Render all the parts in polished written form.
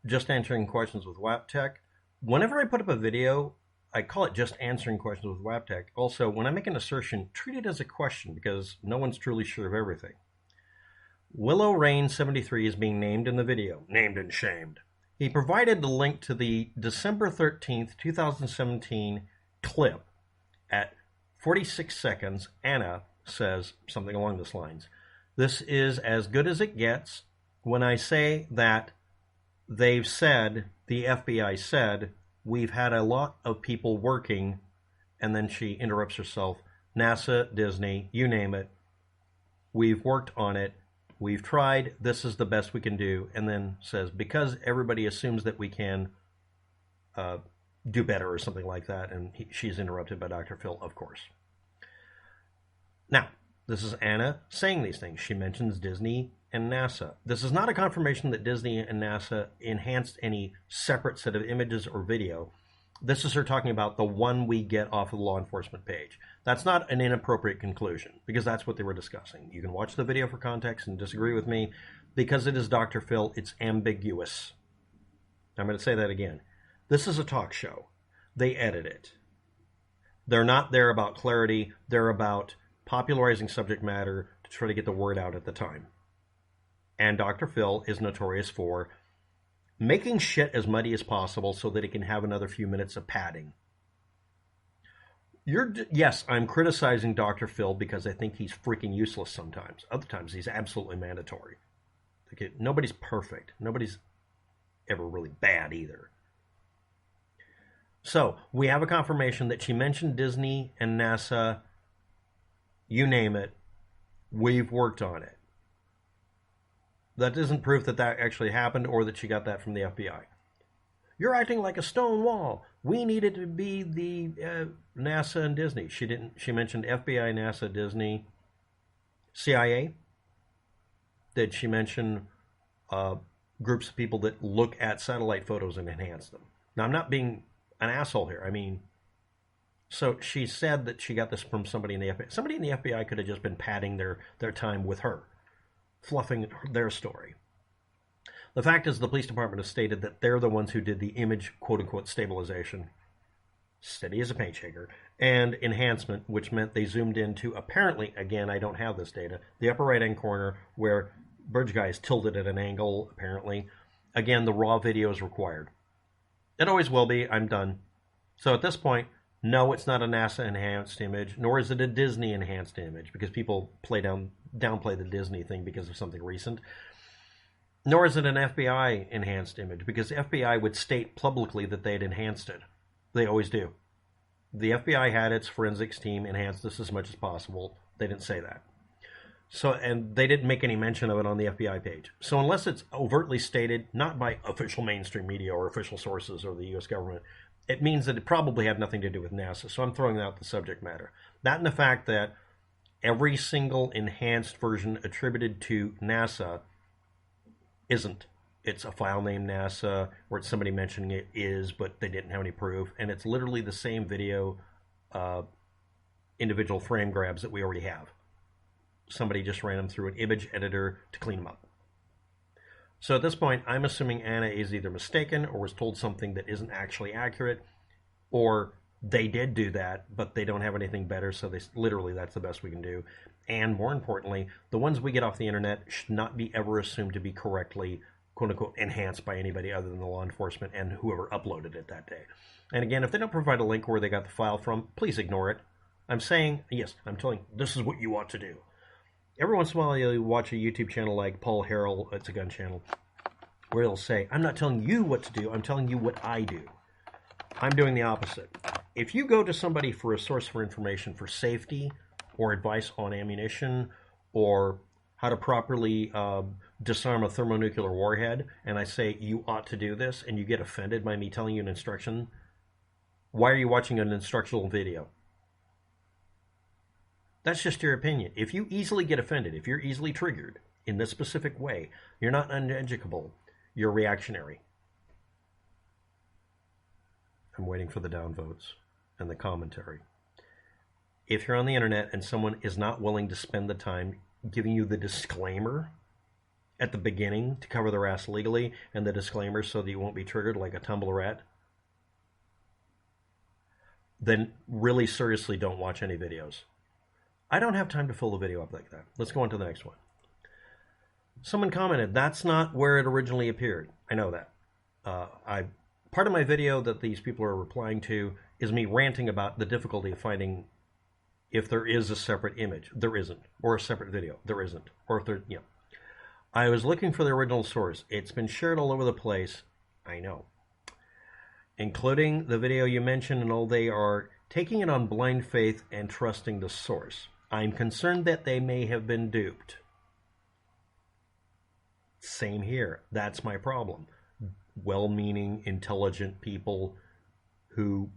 just answering questions with WAPTech. Whenever I put up a video, I call it just answering questions with WAPTech. Also, when I make an assertion, treat it as a question because no one's truly sure of everything. Willow Rain 73 is being named in the video. Named and shamed. He provided the link to the December 13th, 2017 clip. At 46 seconds, Anna says something along this lines. This is as good as it gets. When I say that they've said, the FBI said, we've had a lot of people working, and then she interrupts herself, NASA, Disney, you name it, we've worked on it, we've tried, this is the best we can do, and then says, because everybody assumes that we can do better or something like that, and she's interrupted by Dr. Phil, of course. Now, this is Anna saying these things. She mentions Disney and NASA. This is not a confirmation that Disney and NASA enhanced any separate set of images or video. This is her talking about the one we get off of the law enforcement page. That's not an inappropriate conclusion, because that's what they were discussing. You can watch the video for context and disagree with me. Because it is Dr. Phil, it's ambiguous. I'm going to say that again. This is a talk show. They edit it. They're not there about clarity. They're about popularizing subject matter to try to get the word out at the time. And Dr. Phil is notorious for making shit as muddy as possible so that it can have another few minutes of padding. Yes, I'm criticizing Dr. Phil because I think he's freaking useless sometimes. Other times he's absolutely mandatory. Nobody's perfect. Nobody's ever really bad either. So, we have a confirmation that she mentioned Disney and NASA, you name it, we've worked on it. That isn't proof that that actually happened or that she got that from the FBI. You're acting like a stone wall. We needed to be the NASA and Disney. She didn't. She mentioned FBI, NASA, Disney, CIA. Did she mention groups of people that look at satellite photos and enhance them? Now, I'm not being an asshole here. I mean, so she said that she got this from somebody in the FBI. Somebody in the FBI could have just been padding their time with her, fluffing their story. The fact is the police department has stated that they're the ones who did the image, quote-unquote, stabilization, steady as a paint shaker, and enhancement, which meant they zoomed into, apparently, again, I don't have this data, the upper right-hand corner where Bridge Guy is tilted at an angle, apparently. Again, the raw video is required. It always will be. I'm done. So at this point, no, it's not a NASA-enhanced image, nor is it a Disney-enhanced image, because people downplay the Disney thing because of something recent. Nor is it an FBI-enhanced image, because the FBI would state publicly that they had enhanced it. They always do. The FBI had its forensics team enhance this as much as possible. They didn't say that. So, and they didn't make any mention of it on the FBI page. So unless it's overtly stated, not by official mainstream media or official sources or the U.S. government, it means that it probably had nothing to do with NASA. So I'm throwing out the subject matter. That and the fact that every single enhanced version attributed to NASA isn't. It's a file named NASA, or it's somebody mentioning it is, but they didn't have any proof. And it's literally the same video individual frame grabs that we already have. Somebody just ran them through an image editor to clean them up. So at this point, I'm assuming Anna is either mistaken or was told something that isn't actually accurate, or they did do that, but they don't have anything better, so literally that's the best we can do. And more importantly, the ones we get off the internet should not be ever assumed to be correctly, quote-unquote, enhanced by anybody other than the law enforcement and whoever uploaded it that day. And again, if they don't provide a link where they got the file from, please ignore it. I'm saying, yes, I'm telling you, this is what you ought to do. Every once in a while, you'll watch a YouTube channel like Paul Harrell, it's a gun channel, where he'll say, I'm not telling you what to do, I'm telling you what I do. I'm doing the opposite. If you go to somebody for a source for information for safety or advice on ammunition or how to properly disarm a thermonuclear warhead, and I say you ought to do this, and you get offended by me telling you an instruction, why are you watching an instructional video? That's just your opinion. If you easily get offended, if you're easily triggered in this specific way, you're not uneducable, you're reactionary. I'm waiting for the downvotes and the commentary. If you're on the internet and someone is not willing to spend the time giving you the disclaimer at the beginning to cover their ass legally and the disclaimer so that you won't be triggered like a Tumblrette, then really seriously don't watch any videos. I don't have time to fill the video up like that. Let's go on to the next one. Someone commented, that's not where it originally appeared. I know that. Part of my video that these people are replying to is me ranting about the difficulty of finding if there is a separate image. There isn't. Or a separate video. There isn't. Or if there, you know. I was looking for the original source. It's been shared all over the place. I know. Including the video you mentioned, and all they are taking it on blind faith and trusting the source. I'm concerned that they may have been duped. Same here. That's my problem. Well-meaning, intelligent people who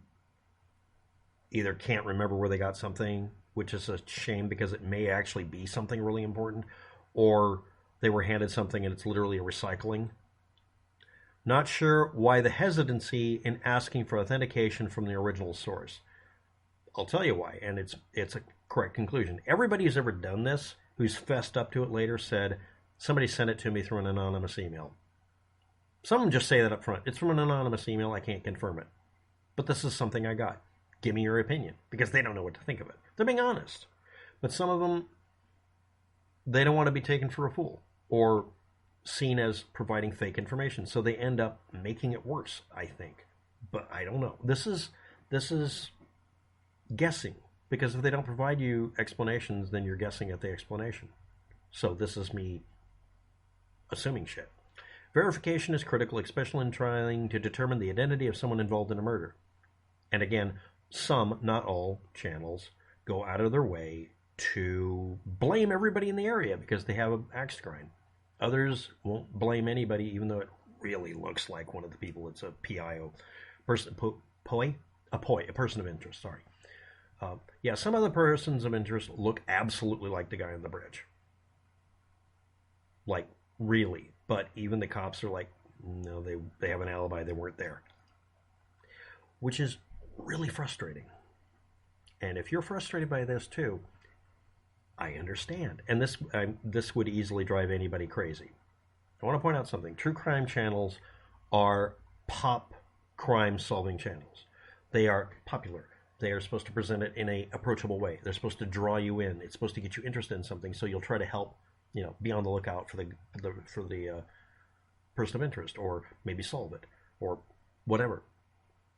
either can't remember where they got something, which is a shame because it may actually be something really important, or they were handed something and it's literally a recycling. Not sure why the hesitancy in asking for authentication from the original source. I'll tell you why, and it's a correct conclusion. Everybody who's ever done this, who's fessed up to it later, said, somebody sent it to me through an anonymous email. Some of them just say that up front. It's from an anonymous email. I can't confirm it. But this is something I got. Give me your opinion. Because they don't know what to think of it. They're being honest. But some of them, they don't want to be taken for a fool. Or seen as providing fake information. So they end up making it worse, I think. But I don't know. This is guessing. Because if they don't provide you explanations, then you're guessing at the explanation. So this is me assuming shit. Verification is critical, especially in trying to determine the identity of someone involved in a murder. And again, some, not all, channels go out of their way to blame everybody in the area because they have an axe to grind. Others won't blame anybody, even though it really looks like one of the people. It's a PIO, a person of interest, sorry. Yeah, some other persons of interest look absolutely like the guy on the bridge. Like, really. But even the cops are like, no, they have an alibi, they weren't there. Which is really frustrating. And if you're frustrated by this too, I understand. And this would easily drive anybody crazy. I want to point out something. True crime channels are pop crime solving channels. They are popular. They are supposed to present it in an approachable way. They're supposed to draw you in. It's supposed to get you interested in something, so you'll try to help, be on the lookout for the person of interest, or maybe solve it, or whatever.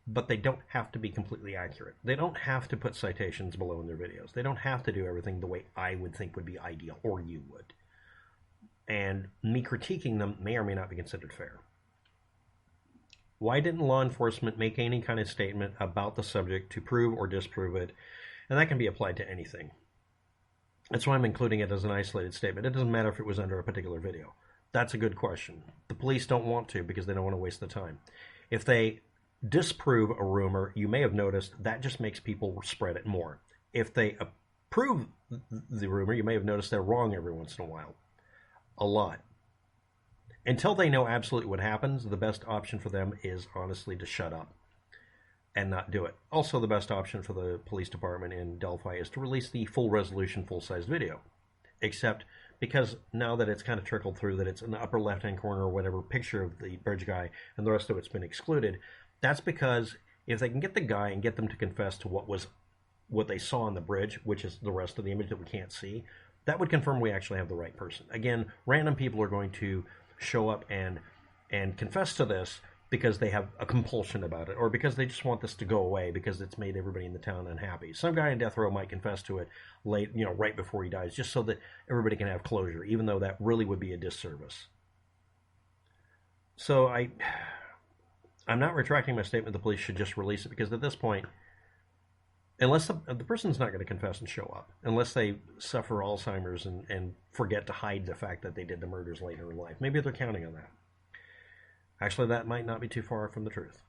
But they don't have to be completely accurate. They don't have to put citations below in their videos. They don't have to do everything the way I would think would be ideal, or you would. And me critiquing them may or may not be considered fair. Why didn't law enforcement make any kind of statement about the subject to prove or disprove it? And that can be applied to anything. That's why I'm including it as an isolated statement. It doesn't matter if it was under a particular video. That's a good question. The police don't want to because they don't want to waste the time. If they disprove a rumor, you may have noticed that just makes people spread it more. If they approve the rumor, you may have noticed they're wrong every once in a while. A lot. Until they know absolutely what happens, the best option for them is honestly to shut up and not do it. Also, the best option for the police department in Delphi is to release the full resolution, full-size video. Except because now that it's kind of trickled through that it's in the upper left-hand corner or whatever picture of the bridge guy and the rest of it's been excluded, that's because if they can get the guy and get them to confess to what they saw on the bridge, which is the rest of the image that we can't see, that would confirm we actually have the right person. Again, random people are going to show up and confess to this because they have a compulsion about it, or because they just want this to go away because it's made everybody in the town unhappy. Some guy in death row might confess to it late, right before he dies, just so that everybody can have closure, even though that really would be a disservice. So I'm not retracting my statement the police should just release it, because at this point, unless the person's not going to confess and show up, unless they suffer Alzheimer's and forget to hide the fact that they did the murders later in life. Maybe they're counting on that. Actually, that might not be too far from the truth.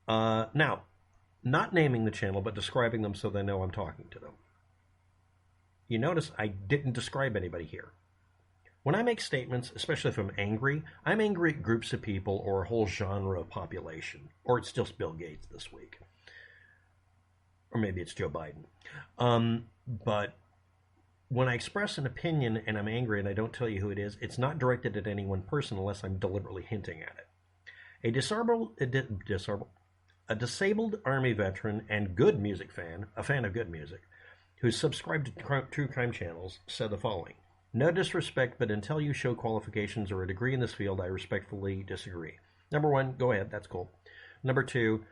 Now, not naming the channel, but describing them so they know I'm talking to them. You notice I didn't describe anybody here. When I make statements, especially if I'm angry at groups of people or a whole genre of population. Or it's just Bill Gates this week. Or maybe it's Joe Biden. But when I express an opinion and I'm angry and I don't tell you who it is, it's not directed at any one person unless I'm deliberately hinting at it. A disabled Army veteran and good music fan, a fan of good music, who's subscribed to true crime channels, said the following. No disrespect, but until you show qualifications or a degree in this field, I respectfully disagree. Number one, go ahead, that's cool. Number two,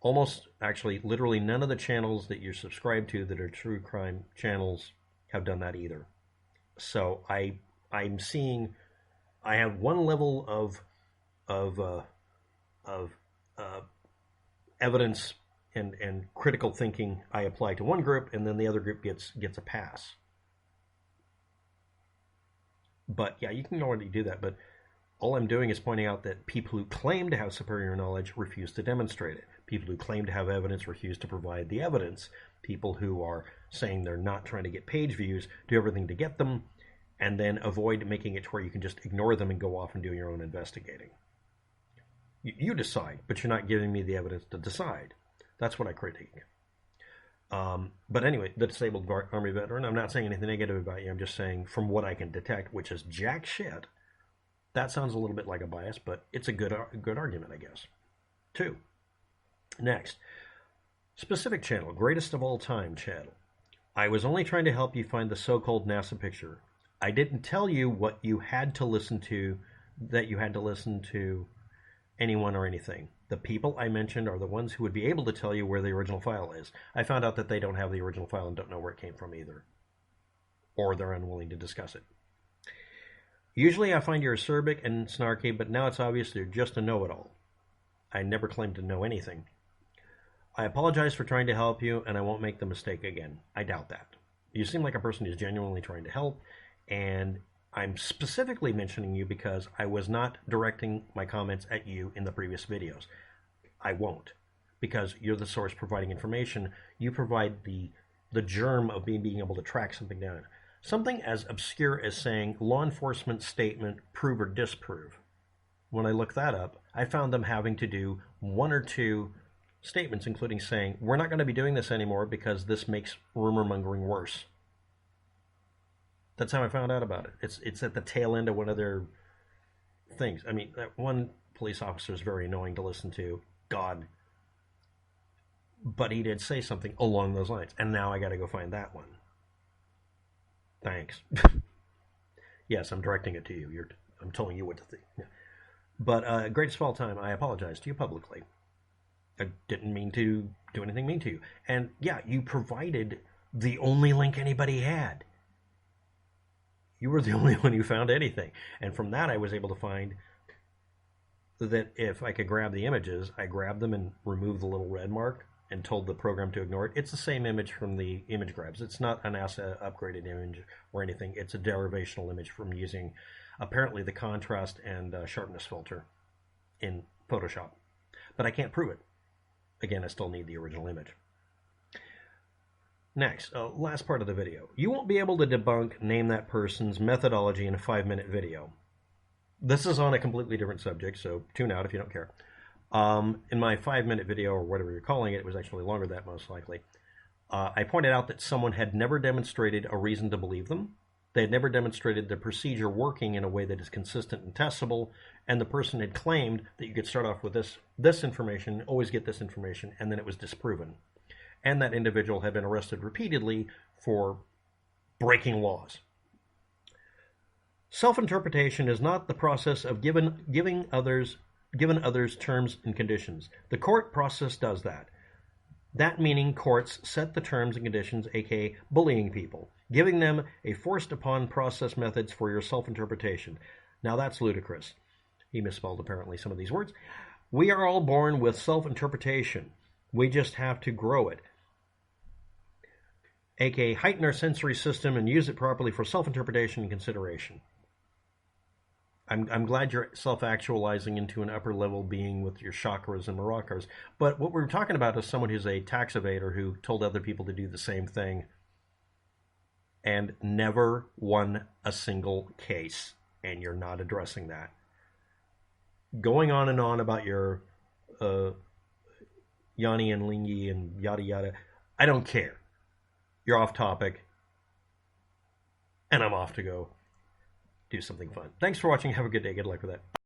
literally none of the channels that you're subscribed to that are true crime channels have done that either. So I'm seeing, I have one level of evidence and critical thinking I apply to one group, and then the other group gets a pass. But yeah, you can already do that. But all I'm doing is pointing out that people who claim to have superior knowledge refuse to demonstrate it. People who claim to have evidence refuse to provide the evidence. People who are saying they're not trying to get page views do everything to get them, and then avoid making it to where you can just ignore them and go off and do your own investigating. You decide, but you're not giving me the evidence to decide. That's what I critique. But anyway, the disabled Army veteran, I'm not saying anything negative about you. I'm just saying from what I can detect, which is jack shit, that sounds a little bit like a bias, but it's a good argument, I guess. 2. Next, specific channel, greatest of all time channel. I was only trying to help you find the so-called NASA picture. I didn't tell you what you had to listen to, that you had to listen to anyone or anything. The people I mentioned are the ones who would be able to tell you where the original file is. I found out that they don't have the original file and don't know where it came from either. Or they're unwilling to discuss it. Usually I find you're acerbic and snarky, but now it's obvious you're just a know-it-all. I never claimed to know anything. I apologize for trying to help you, and I won't make the mistake again. I doubt that. You seem like a person who's genuinely trying to help, and I'm specifically mentioning you because I was not directing my comments at you in the previous videos. I won't, because you're the source providing information. You provide the germ of being able to track something down. Something as obscure as saying law enforcement statement, prove or disprove. When I looked that up, I found them having to do one or two statements, including saying, we're not going to be doing this anymore because this makes rumor mongering worse. That's how I found out about it. It's at the tail end of one of their things. I mean, that one police officer is very annoying to listen to. God. But he did say something along those lines. And now I got to go find that one. Thanks. Yes, I'm directing it to you. I'm telling you what to think. Yeah. But greatest of all time, I apologize to you publicly. I didn't mean to do anything mean to you. And yeah, you provided the only link anybody had. You were the only one who found anything. And from that, I was able to find that if I could grab the images, I grabbed them and removed the little red mark and told the program to ignore it. It's the same image from the image grabs. It's not a NASA upgraded image or anything. It's a derivational image from using apparently the contrast and sharpness filter in Photoshop. But I can't prove it. Again, I still need the original image. Next, last part of the video. You won't be able to debunk name that person's methodology in a 5-minute video. This is on a completely different subject, so tune out if you don't care. In my 5-minute video, or whatever you're calling it, it was actually longer than that most likely, I pointed out that someone had never demonstrated a reason to believe them. They had never demonstrated the procedure working in a way that is consistent and testable, and the person had claimed that you could start off with this information, always get this information, and then it was disproven. And that individual had been arrested repeatedly for breaking laws. Self-interpretation is not the process of giving others terms and conditions. The court process does that. That meaning courts set the terms and conditions, aka bullying people, giving them a forced upon process methods for your self-interpretation. Now that's Ludacris. He misspelled apparently some of these words. We are all born with self-interpretation. We just have to grow it. aka heighten our sensory system and use it properly for self-interpretation and consideration. I'm glad you're self-actualizing into an upper-level being with your chakras and maracas, but what we're talking about is someone who's a tax evader who told other people to do the same thing and never won a single case, and you're not addressing that. Going on and on about your Yanni and Lingy and yada yada, I don't care. You're off topic. and I'm off to go do something fun. Thanks for watching. Have a good day. Good luck with that.